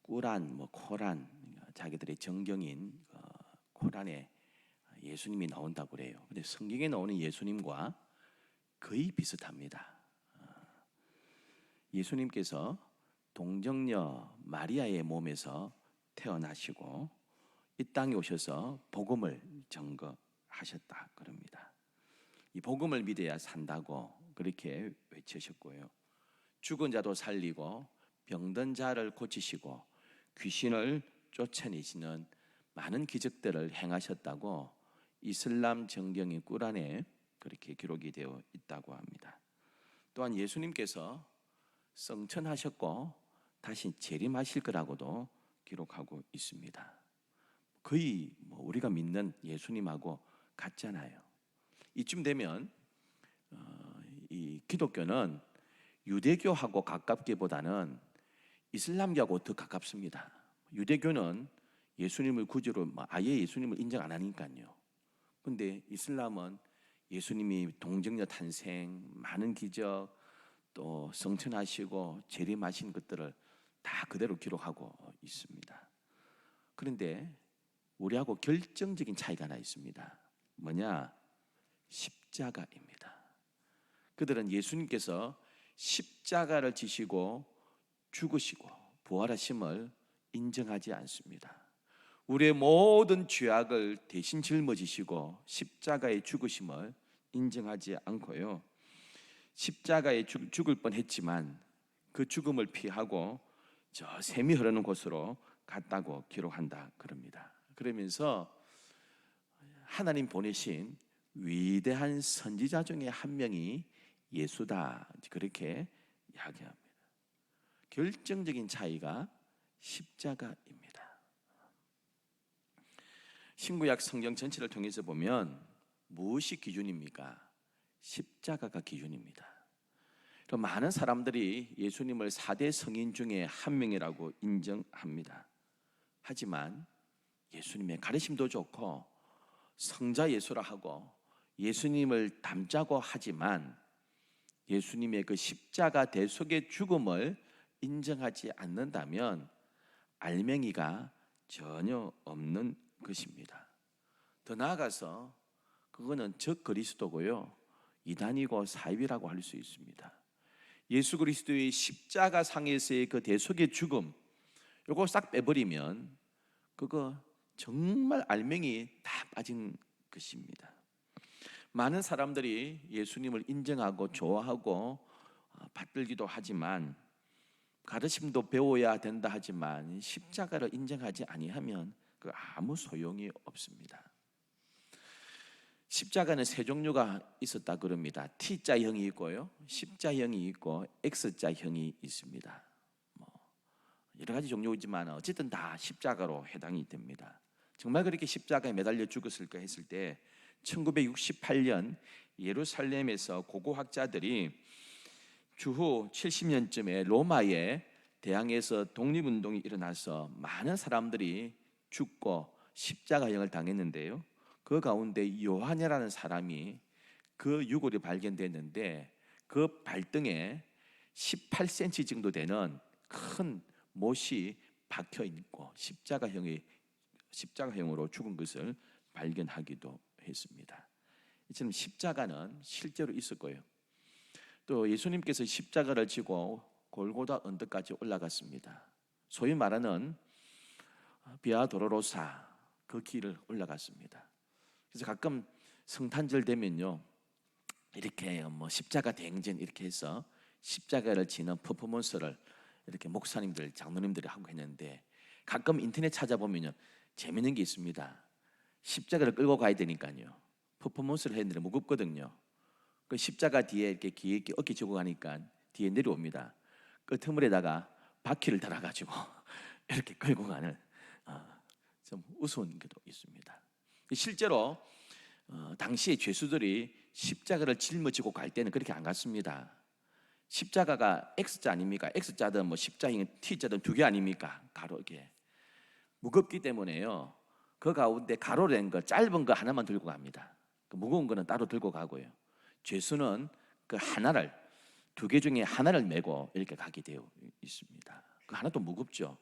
꾸란, 코란, 자기들의 정경인 코란에 예수님이 나온다고 그래요. 근데 성경에 나오는 예수님과 거의 비슷합니다. 예수님께서 동정녀 마리아의 몸에서 태어나시고 이 땅에 오셔서 복음을 전거하셨다 그럽니다. 이 복음을 믿어야 산다고 그렇게 외치셨고요. 죽은 자도 살리고 병든 자를 고치시고 귀신을 쫓아내시는 많은 기적들을 행하셨다고 이슬람 정경인 꾸란에 그렇게 기록이 되어 있다고 합니다. 또한 예수님께서 성천하셨고 다시 재림하실 거라고도 기록하고 있습니다. 거의 우리가 믿는 예수님하고 같잖아요. 이쯤 되면 이 기독교는 유대교하고 가깝기보다는 이슬람교하고 더 가깝습니다. 유대교는 예수님을 구주로 아예 예수님을 인정 안 하니까요. 근데 이슬람은 예수님이 동정녀 탄생, 많은 기적, 또 성천하시고 재림하신 것들을 다 그대로 기록하고 있습니다. 그런데 우리하고 결정적인 차이가 하나 있습니다. 뭐냐? 십자가입니다. 그들은 예수님께서 십자가를 지시고 죽으시고 부활하심을 인정하지 않습니다. 우리의 모든 죄악을 대신 짊어지시고 십자가에 죽으심을 인정하지 않고요. 십자가에 죽을 뻔했지만 그 죽음을 피하고 저 샘이 흐르는 곳으로 갔다고 기록한다 그럽니다. 그러면서 하나님 보내신 위대한 선지자 중에 한 명이 예수다 그렇게 이야기합니다. 결정적인 차이가 십자가입니다. 신구약 성경 전체를 통해서 보면 무엇이 기준입니까? 십자가가 기준입니다. 많은 사람들이 예수님을 4대 성인 중에 한 명이라고 인정합니다. 하지만 예수님의 가르침도 좋고 성자 예수라 하고 예수님을 닮자고 하지만 예수님의 그 십자가 대속의 죽음을 인정하지 않는다면 알맹이가 전혀 없는 것입니다. 더 나아가서 그거는 적 그리스도고요, 이단이고 사입이라고 할 수 있습니다. 예수 그리스도의 십자가 상에서의 그 대속의 죽음, 요거 싹 빼버리면 그거 정말 알맹이 다 빠진 것입니다. 많은 사람들이 예수님을 인정하고 좋아하고 받들기도 하지만 가르침도 배워야 된다 하지만 십자가를 인정하지 아니하면 그 아무 소용이 없습니다. 십자가는 세 종류가 있었다 그럽니다. T자형이 있고요, 십자형이 있고 X자형이 있습니다. 여러 가지 종류이지만 어쨌든 다 십자가로 해당이 됩니다. 정말 그렇게 십자가에 매달려 죽었을까 했을 때 1968년 예루살렘에서 고고학자들이 주후 70년쯤에 로마의 대항에서 독립운동이 일어나서 많은 사람들이 죽고 십자가형을 당했는데요, 그 가운데 요한이라는 사람이 그 유골이 발견됐는데 그 발등에 18cm 정도 되는 큰 못이 박혀 있고 십자가형으로 죽은 것을 발견하기도 했습니다. 이처럼 십자가는 실제로 있었고요, 또 예수님께서 십자가를 지고 골고다 언덕까지 올라갔습니다. 소위 말하는 비아 도로로사 그 길을 올라갔습니다. 그래서 가끔 성탄절 되면요, 이렇게 십자가 대행진 이렇게 해서 십자가를 지는 퍼포먼스를 이렇게 목사님들, 장로님들이 하고 했는데 가끔 인터넷 찾아보면요 재밌는 게 있습니다. 십자가를 끌고 가야 되니까요, 퍼포먼스를 했는데 무겁거든요. 그 십자가 뒤에 이렇게 귀에 어깨 쥐고 가니까 뒤에 내려옵니다. 그 터물에다가 바퀴를 달아가지고 이렇게 끌고 가는 좀 우스운 것도 있습니다. 실제로 당시에 죄수들이 십자가를 짊어지고 갈 때는 그렇게 안 갔습니다. 십자가가 X자 아닙니까? X자든 십자형이 T자든 두 개 아닙니까? 가로 이렇게 무겁기 때문에요, 그 가운데 가로로 된 거 짧은 거 하나만 들고 갑니다. 그 무거운 거는 따로 들고 가고요, 죄수는 그 하나를, 두 개 중에 하나를 메고 이렇게 가게 되어 있습니다. 그 하나도 무겁죠.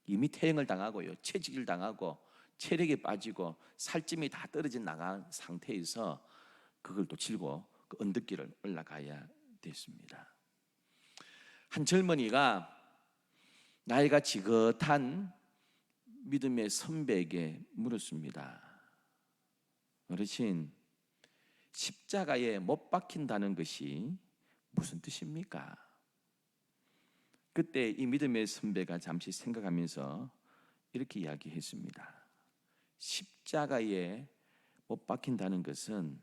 이미 퇴행을 당하고요, 체질을 당하고 체력이 빠지고 살찜이 다 떨어져 나간 상태에서 그걸 또 жил고 그 언덕길을 올라가야 됐습니다. 한 젊은이가 나이가 지긋한 믿음의 선배에게 물었습니다. 어르신, 십자가에 못 박힌다는 것이 무슨 뜻입니까? 그때 이 믿음의 선배가 잠시 생각하면서 이렇게 이야기했습니다. 십자가에 못 박힌다는 것은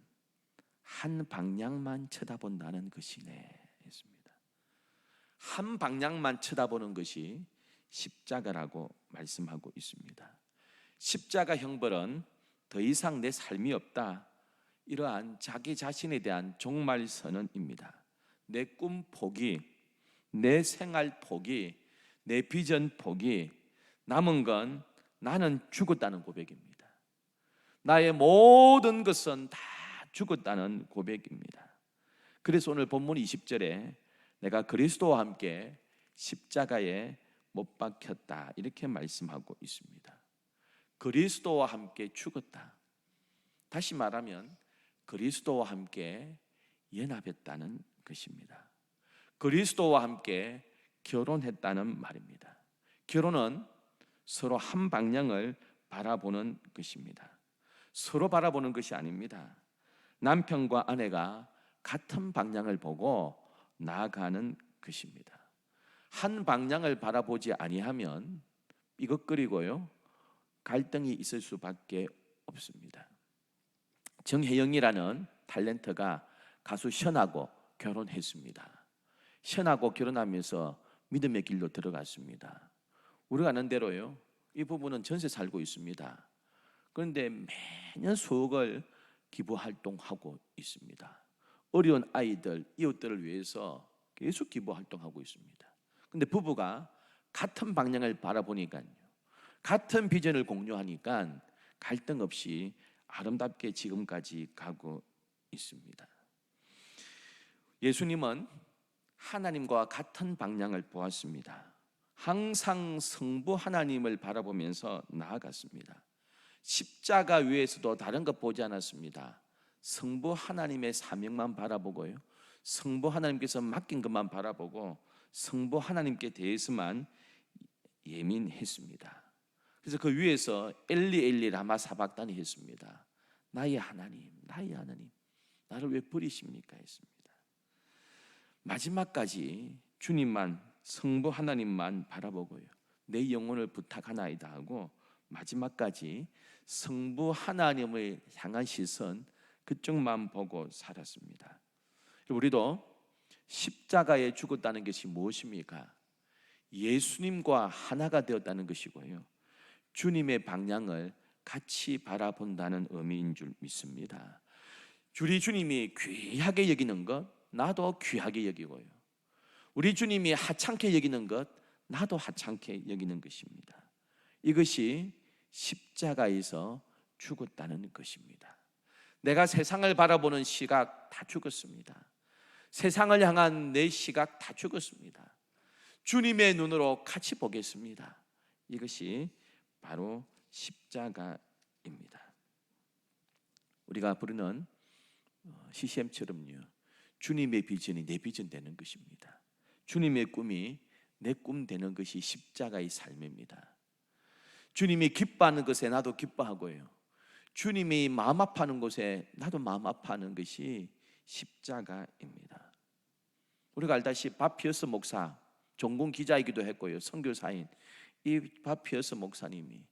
한 방향만 쳐다본다는 것이네 했습니다. 한 방향만 쳐다보는 것이 십자가라고 말씀하고 있습니다. 십자가 형벌은 더 이상 내 삶이 없다, 이러한 자기 자신에 대한 종말 선언입니다. 내 꿈 포기, 내 생활 포기, 내 비전 포기, 남은 건 나는 죽었다는 고백입니다. 나의 모든 것은 다 죽었다는 고백입니다. 그래서 오늘 본문 20절에 내가 그리스도와 함께 십자가에 못 박혔다, 이렇게 말씀하고 있습니다. 그리스도와 함께 죽었다. 다시 말하면 그리스도와 함께 연합했다는 것입니다. 그리스도와 함께 결혼했다는 말입니다. 결혼은 서로 한 방향을 바라보는 것입니다. 서로 바라보는 것이 아닙니다. 남편과 아내가 같은 방향을 보고 나아가는 것입니다. 한 방향을 바라보지 아니하면 삐걱거리고요, 갈등이 있을 수밖에 없습니다. 정혜영이라는 탤런트가 가수 션하고 결혼했습니다. 션하고 결혼하면서 믿음의 길로 들어갔습니다. 우리가 아는 대로요, 이 부부는 전세 살고 있습니다. 그런데 매년 수억을 기부 활동하고 있습니다. 어려운 아이들, 이웃들을 위해서 계속 기부 활동하고 있습니다. 그런데 부부가 같은 방향을 바라보니까요, 같은 비전을 공유하니까 갈등 없이 아름답게 지금까지 가고 있습니다. 예수님은 하나님과 같은 방향을 보았습니다. 항상 성부 하나님을 바라보면서 나아갔습니다. 십자가 위에서도 다른 것 보지 않았습니다. 성부 하나님의 사명만 바라보고요, 성부 하나님께서 맡긴 것만 바라보고 성부 하나님께 대해서만 예민했습니다. 그래서 그 위에서 엘리 엘리 라마 사박다니 했습니다. 나의 하나님, 나의 하나님, 나를 왜 버리십니까 했습니다. 마지막까지 주님만, 성부 하나님만 바라보고요, 내 영혼을 부탁하나이다 하고 마지막까지 성부 하나님을 향한 시선, 그쪽만 보고 살았습니다. 우리도 십자가에 죽었다는 것이 무엇입니까? 예수님과 하나가 되었다는 것이고요, 주님의 방향을 같이 바라본다는 의미인 줄 믿습니다. 우리 주님이 귀하게 여기는 것, 나도 귀하게 여기고요, 우리 주님이 하찮게 여기는 것, 나도 하찮게 여기는 것입니다. 이것이 십자가에서 죽었다는 것입니다. 내가 세상을 바라보는 시각 다 죽었습니다. 세상을 향한 내 시각 다 죽었습니다. 주님의 눈으로 같이 보겠습니다. 이것이 바로 십자가입니다. 우리가 부르는 CCM처럼요, 주님의 비전이 내 비전 되는 것입니다. 주님의 꿈이 내 꿈 되는 것이 십자가의 삶입니다. 주님이 기뻐하는 것에 나도 기뻐하고요, 주님이 마음 아파하는 곳에 나도 마음 아파하는 것이 십자가입니다. 우리가 알다시피 바피어스 목사, 종군 기자이기도 했고요, 선교사인 이 바피어스 목사님이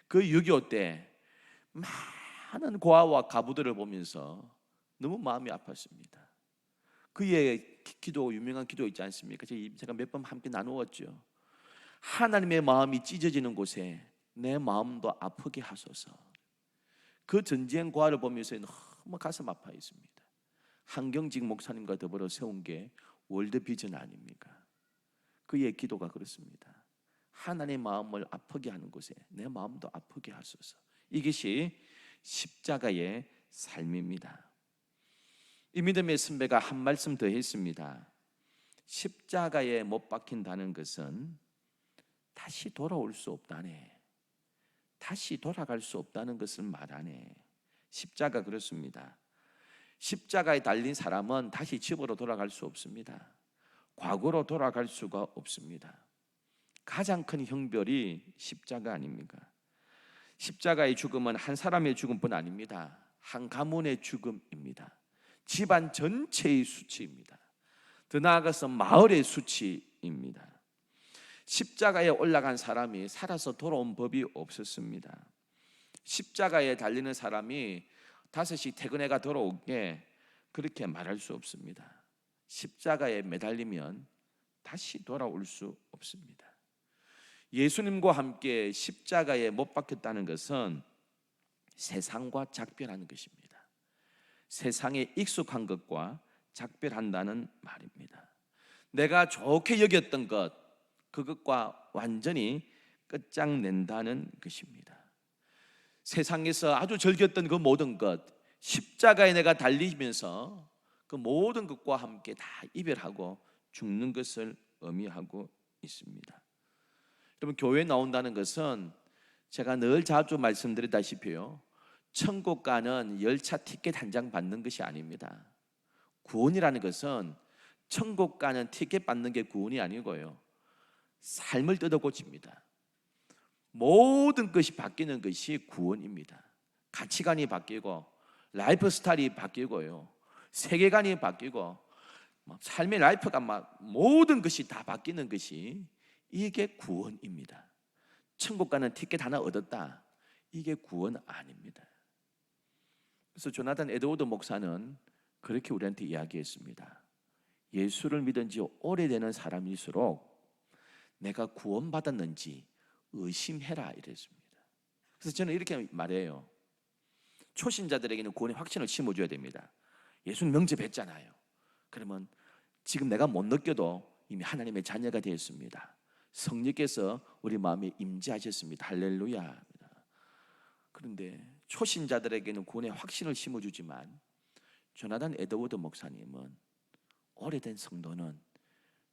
그 6.25 때 많은 고아와 가부들을 보면서 너무 마음이 아팠습니다. 그의 기도, 유명한 기도 있지 않습니까? 제가 몇 번 함께 나누었죠. 하나님의 마음이 찢어지는 곳에 내 마음도 아프게 하소서. 그 전쟁 고아를 보면서 너무 가슴 아파했습니다. 한경직 목사님과 더불어 세운 게 월드 비전 아닙니까? 그의 기도가 그렇습니다. 하나님의 마음을 아프게 하는 곳에 내 마음도 아프게 하소서. 이것이 십자가의 삶입니다. 이 믿음의 선배가 한 말씀 더 했습니다. 십자가에 못 박힌다는 것은 다시 돌아올 수 없다네. 다시 돌아갈 수 없다는 것을 말하네. 십자가 그렇습니다. 십자가에 달린 사람은 다시 집으로 돌아갈 수 없습니다. 과거로 돌아갈 수가 없습니다. 가장 큰 형벌이 십자가 아닙니까? 십자가의 죽음은 한 사람의 죽음뿐 아닙니다. 한 가문의 죽음입니다. 집안 전체의 수치입니다. 더 나아가서 마을의 수치입니다. 십자가에 올라간 사람이 살아서 돌아온 법이 없었습니다. 십자가에 달리는 사람이 5시 퇴근해가 돌아오게 그렇게 말할 수 없습니다. 십자가에 매달리면 다시 돌아올 수 없습니다. 예수님과 함께 십자가에 못 박혔다는 것은 세상과 작별하는 것입니다. 세상에 익숙한 것과 작별한다는 말입니다. 내가 좋게 여겼던 것, 그것과 완전히 끝장낸다는 것입니다. 세상에서 아주 즐겼던 그 모든 것, 십자가에 내가 달리면서 그 모든 것과 함께 다 이별하고 죽는 것을 의미하고 있습니다. 여러분, 교회에 나온다는 것은 제가 늘 자주 말씀드리다시피요, 천국 가는 열차 티켓 한 장 받는 것이 아닙니다. 구원이라는 것은 천국 가는 티켓 받는 게 구원이 아니고요, 삶을 뜯어 고칩니다. 모든 것이 바뀌는 것이 구원입니다. 가치관이 바뀌고 라이프 스타일이 바뀌고요, 세계관이 바뀌고 삶의 라이프가 모든 것이 다 바뀌는 것이, 이게 구원입니다. 천국 가는 티켓 하나 얻었다, 이게 구원 아닙니다. 그래서 조나단 에드워드 목사는 그렇게 우리한테 이야기했습니다. 예수를 믿은 지 오래되는 사람일수록 내가 구원받았는지 의심해라 이랬습니다. 그래서 저는 이렇게 말해요. 초신자들에게는 구원의 확신을 심어줘야 됩니다. 예수는 명접했잖아요. 그러면 지금 내가 못 느껴도 이미 하나님의 자녀가 되었습니다. 성령께서 우리 마음에 임재하셨습니다. 할렐루야. 그런데 초신자들에게는 구원의 확신을 심어주지만 조나단 에드워드 목사님은 오래된 성도는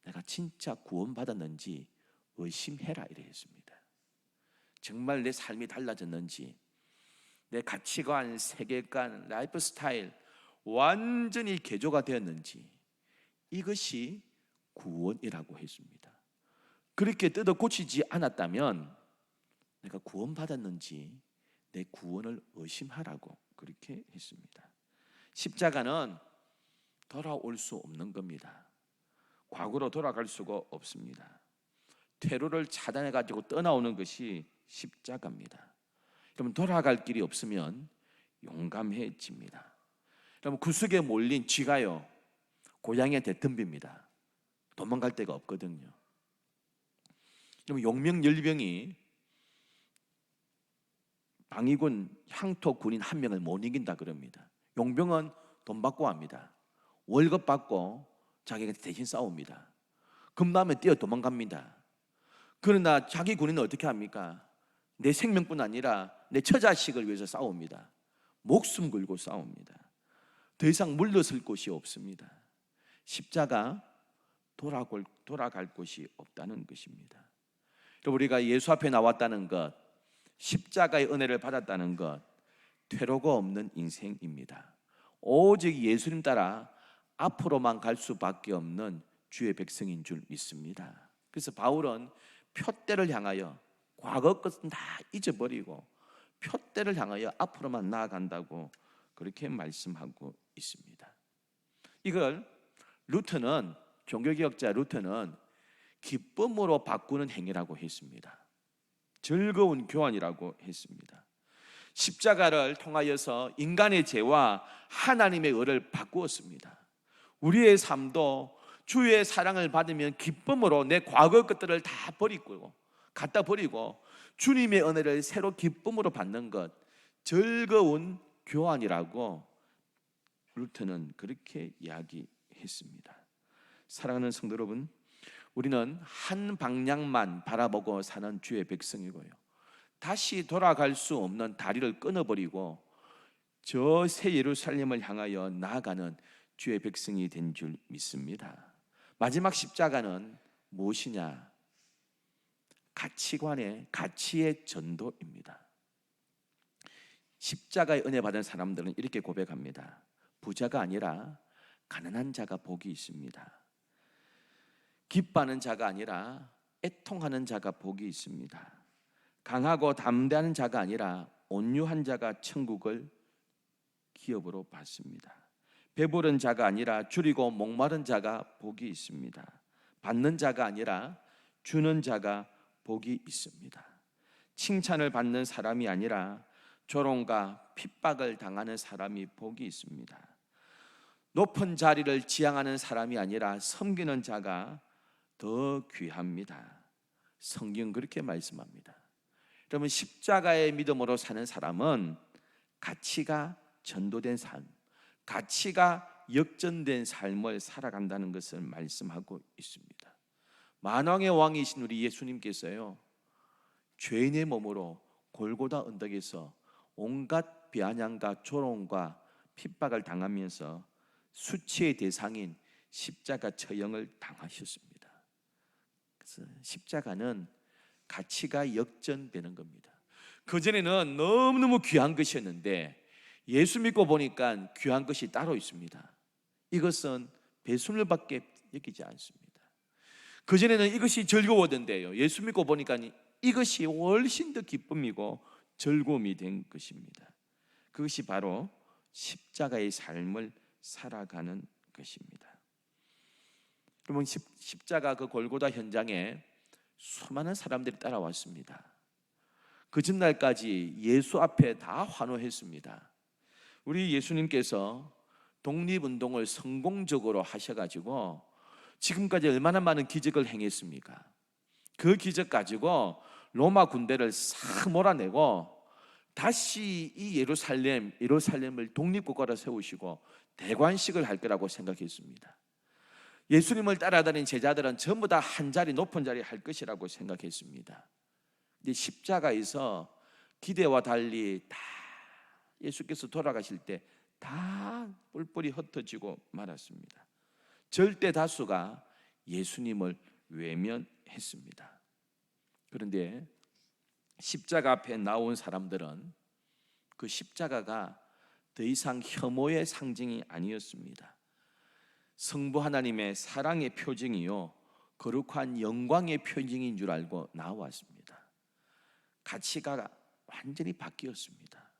내가 진짜 구원받았는지 의심해라 이래 했습니다. 정말 내 삶이 달라졌는지, 내 가치관, 세계관, 라이프 스타일 완전히 개조가 되었는지, 이것이 구원이라고 했습니다. 그렇게 뜯어 고치지 않았다면 내가 구원받았는지 내 구원을 의심하라고 그렇게 했습니다. 십자가는 돌아올 수 없는 겁니다. 과거로 돌아갈 수가 없습니다. 퇴로를 차단해 가지고 떠나오는 것이 십자가입니다. 여러분, 돌아갈 길이 없으면 용감해집니다. 여러분, 구석에 몰린 쥐가요, 고양이한테 덤빕니다. 도망갈 데가 없거든요. 여러분, 용명열병이 방위군 향토 군인 한 명을 못 이긴다 그럽니다. 용병은 돈 받고 합니다. 월급 받고 자기가 대신 싸웁니다. 겁나면 뛰어 도망갑니다. 그러나 자기 군인은 어떻게 합니까? 내 생명뿐 아니라 내 처자식을 위해서 싸웁니다. 목숨 걸고 싸웁니다. 더 이상 물러설 곳이 없습니다. 십자가 돌아갈 곳이 없다는 것입니다. 우리가 예수 앞에 나왔다는 것, 십자가의 은혜를 받았다는 것, 퇴로가 없는 인생입니다. 오직 예수님 따라 앞으로만 갈 수밖에 없는 주의 백성인 줄 믿습니다. 그래서 바울은 표대를 향하여, 과거 것은 다 잊어버리고 표대를 향하여 앞으로만 나아간다고 그렇게 말씀하고 있습니다. 이걸 루터는, 종교개혁자 루터는 기쁨으로 바꾸는 행위라고 했습니다. 즐거운 교환이라고 했습니다. 십자가를 통하여서 인간의 죄와 하나님의 의를 바꾸었습니다. 우리의 삶도 주의 사랑을 받으면 기쁨으로 내 과거 것들을 다 버리고 갖다 버리고 주님의 은혜를 새로 기쁨으로 받는 것, 즐거운 교환이라고 루터는 그렇게 이야기했습니다. 사랑하는 성도 여러분, 우리는 한 방향만 바라보고 사는 주의 백성이고요, 다시 돌아갈 수 없는 다리를 끊어버리고 저 새 예루살렘을 향하여 나아가는 주의 백성이 된 줄 믿습니다. 마지막 십자가는 무엇이냐? 가치의 전도입니다. 십자가의 은혜 받은 사람들은 이렇게 고백합니다. 부자가 아니라 가난한 자가 복이 있습니다. 기뻐하는 자가 아니라 애통하는 자가 복이 있습니다. 강하고 담대한 자가 아니라 온유한 자가 천국을 기업으로 받습니다. 배부른 자가 아니라 줄이고 목마른 자가 복이 있습니다. 받는 자가 아니라 주는 자가 복이 있습니다. 칭찬을 받는 사람이 아니라 조롱과 핍박을 당하는 사람이 복이 있습니다. 높은 자리를 지향하는 사람이 아니라 섬기는 자가 더 귀합니다. 성경은 그렇게 말씀합니다. 여러분, 십자가의 믿음으로 사는 사람은 가치가 전도된 삶, 가치가 역전된 삶을 살아간다는 것을 말씀하고 있습니다. 만왕의 왕이신 우리 예수님께서요, 죄인의 몸으로 골고다 언덕에서 온갖 비아냥과 조롱과 핍박을 당하면서 수치의 대상인 십자가 처형을 당하셨습니다. 그래서 십자가는 가치가 역전되는 겁니다. 그전에는 너무너무 귀한 것이었는데 예수 믿고 보니까 귀한 것이 따로 있습니다. 이것은 배순물밖에 여기지 않습니다. 그전에는 이것이 즐거웠는데요, 예수 믿고 보니까 이것이 훨씬 더 기쁨이고 즐거움이 된 것입니다. 그것이 바로 십자가의 삶을 살아가는 것입니다. 여러분, 십자가 그 골고다 현장에 수많은 사람들이 따라왔습니다. 그 전날까지 예수 앞에 다 환호했습니다. 우리 예수님께서 독립운동을 성공적으로 하셔가지고 지금까지 얼마나 많은 기적을 행했습니까? 그 기적 가지고 로마 군대를 싹 몰아내고 다시 이 예루살렘을 독립국가로 세우시고 대관식을 할 거라고 생각했습니다. 예수님을 따라다닌 제자들은 전부 다 한 자리, 높은 자리 할 것이라고 생각했습니다. 근데 십자가에서 기대와 달리 다 예수께서 돌아가실 때 다 뿔뿔이 흩어지고 말았습니다. 절대 다수가 예수님을 외면했습니다. 그런데 십자가 앞에 나온 사람들은 그 십자가가 더 이상 혐오의 상징이 아니었습니다. 성부 하나님의 사랑의 표징이요, 거룩한 영광의 표징인 줄 알고 나왔습니다. 가치가 완전히 바뀌었습니다.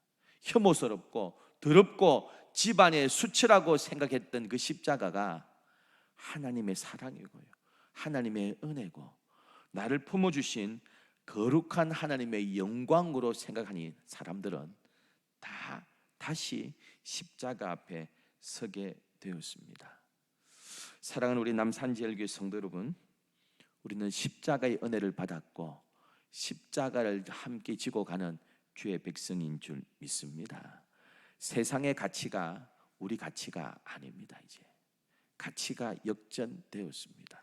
혐오스럽고 더럽고 집안의 수치라고 생각했던 그 십자가가 하나님의 사랑이고요, 하나님의 은혜고 나를 품어주신 거룩한 하나님의 영광으로 생각하니 사람들은 다시 십자가 앞에 서게 되었습니다. 사랑하는 우리 남산지엘교회 성도 여러분, 우리는 십자가의 은혜를 받았고 십자가를 함께 지고 가는 주의 백성인 줄 믿습니다. 세상의 가치가 우리 가치가 아닙니다. 이제 가치가 역전되었습니다.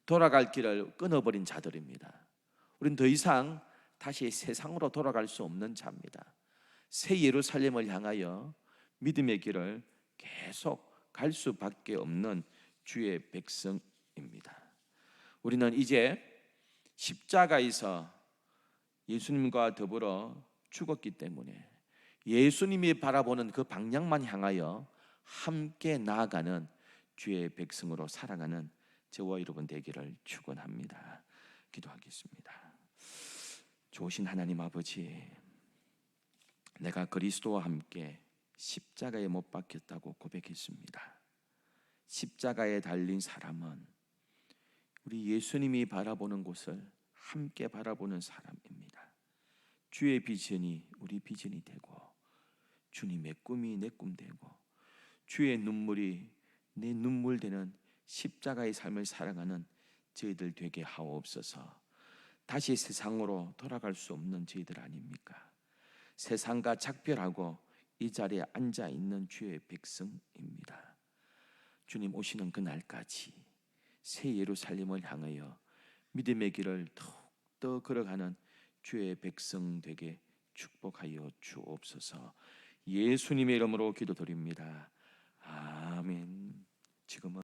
돌아갈 길을 끊어버린 자들입니다. 우리는 더 이상 다시 세상으로 돌아갈 수 없는 자입니다. 새 예루살렘을 향하여 믿음의 길을 계속 갈 수밖에 없는 주의 백성입니다. 우리는 이제 십자가에서 예수님과 더불어 죽었기 때문에 예수님이 바라보는 그 방향만 향하여 함께 나아가는 주의 백성으로 살아가는 저와 여러분 되기를 축원합니다. 기도하겠습니다. 좋으신 하나님 아버지, 내가 그리스도와 함께 십자가에 못 박혔다고 고백했습니다. 십자가에 달린 사람은 우리 예수님이 바라보는 곳을 함께 바라보는 사람입니다. 주의 비전이 우리 비전이 되고 주님의 꿈이 내 꿈 되고 주의 눈물이 내 눈물 되는 십자가의 삶을 살아가는 저희들 되게 하옵소서. 다시 세상으로 돌아갈 수 없는 저희들 아닙니까? 세상과 작별하고 이 자리에 앉아 있는 주의 백성입니다. 주님 오시는 그날까지 새 예루살렘을 향하여 믿음의 길을 더욱더 걸어가는 주의 백성 되게 축복하여 주옵소서. 예수님의 이름으로 기도드립니다. 아멘. 지금은